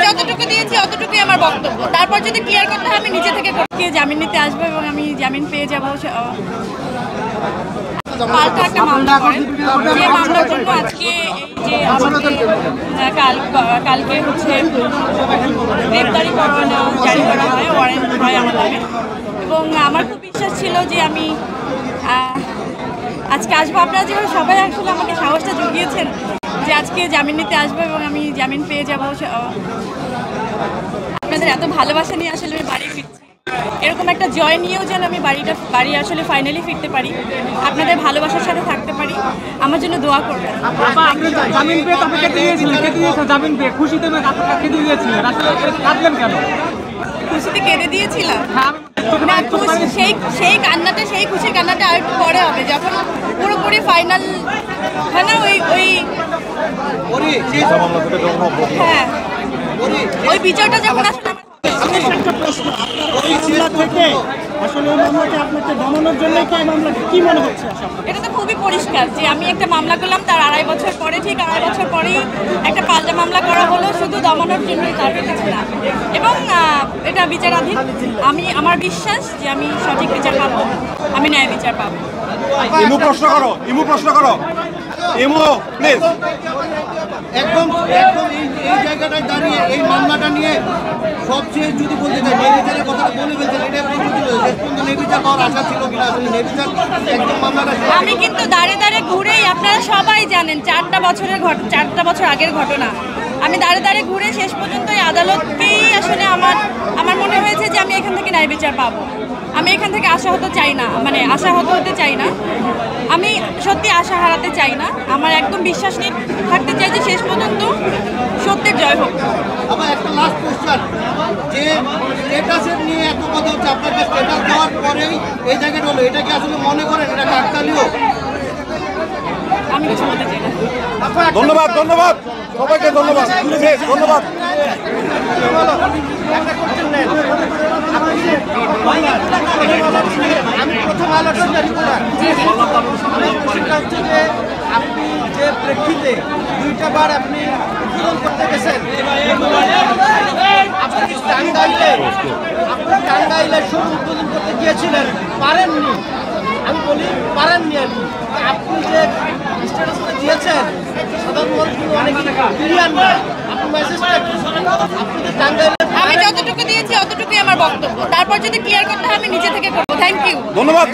যতটুকু দিয়েছি অতটুকুই আমার বক্তব্য। তারপর যদি ক্লিয়ার করতে হয় আমি নিজে থেকে করতে জামিন নিতে আসবো এবং আমি জামিন পেয়ে যাব। পাল্টা একটা মামলা করেন, যে মামলার জন্য আজকে যে আমাকে কালকে হচ্ছে গ্রেপ্তারি পরোয়ানা জারি করা হয়, ওয়ারেন্ট হয় আমার নামে। এবং আমার খুব বিশ্বাস ছিল যে আমি আজকে আসবো। আপনারা যেভাবে সবাই আসলে আমাকে সাহসটা জুগিয়েছেন যে আজকে জামিন নিতে আসবো এবং আমি জামিন পেয়ে যাব। আপনাদের এত ভালোবাসা নিয়ে আসলে আমি বাড়ি ফিরছি, এরকম একটা জয় নিয়েও যেন আমি বাড়ি আসলে ফাইনালি ফিরতে পারি, আপনাদের ভালোবাসার সাথে থাকতে পারি। আমার জন্য দোয়া করবেন। খুশিতে কেঁদে দিয়েছিলাম না, সেই কান্নাটা, সেই খুশির কান্নাটা আর একটু পরে হবে, যখন পুরোপুরি ফাইনাল হয় না, হ্যাঁ ওই বিচারটা যখন আসলে এটা তো খুবই পরিষ্কার যে আমি একটা মামলা করলাম, তার আড়াই বছর পরে, ঠিক আড়াই বছর পরেই একটা পাল্টা মামলা করা হলো শুধু দমানোর জন্যই, তার কিছু না। এবং এটা বিচারাধীন। আমার বিশ্বাস যে আমি সঠিক বিচার পাবো, আমি ন্যায় বিচার পাবো। প্রশ্ন করো প্লিজ। একদম এই জায়গাটায় দাঁড়িয়ে এই মামলাটা নিয়ে সবচেয়ে যদি বলতে চাই, নেবিচারের কথাটা বলে ফেলছেন, এটা নেবিচার পাওয়ার আশা ছিল কিনা? নেবিচার একদম মামলাটা আমি কিন্তু দাঁড়ে দাঁড়ে ঘুরেই, আপনারা সবাই জানেন 4টা বছর আগের ঘটনা, আমি দাঁড়ে দাঁড়ে ঘুরে শেষ পর্যন্ত এই আদালতকেই আসলে আমার মনে হয়েছে যে আমি এখান থেকে ন্যায় বিচার পাবো। আমি এখান থেকে আশাহত চাই না, মানে আশাহত হতে চাই না, আমি সত্যি আশা হারাতে চাই না। আমার একদম বিশ্বাস নিয়ে থাকতে চাই যে শেষ পর্যন্ত সত্যের জয় হোক। আবার একটা লাস্ট কোশ্চেন, যে স্ট্যাটাসের নিয়ে এত কথা হচ্ছে, আপনাকে স্ট্যাটাস দেওয়ার পরেই এই জায়গাটা হলো, এটা কি আসলে মনে করেন এটা কাকতালীয়? আমি কিছু বলতে চাই না। ধন্যবাদ সবাইকে, ধন্যবাদ। আমি প্রথম আলোচনা আপনি যে প্রেক্ষিতে 2টা বার আপনি উদ্বোধন করতে গেছেন, আপনি টাঙ্গাইলে শুরু উদ্বোধন করতে গিয়েছিলেন, পারেননি। আমি বলি পারেননি আর কি। আপনি যে স্ট্যাটাসটা দিয়েছেন সাধারণ মানুষ অনেক ক্লিয়ার না, আপনি মেসেজটা আপনি যে টাঙ্গাইলে আমি যতটুকু দিয়েছি অতটুকুই আমার বক্তব্য। তারপর যদি ক্লিয়ার করতে হয় আমি নিজে থেকে করবো। Thank you. ধন্যবাদ।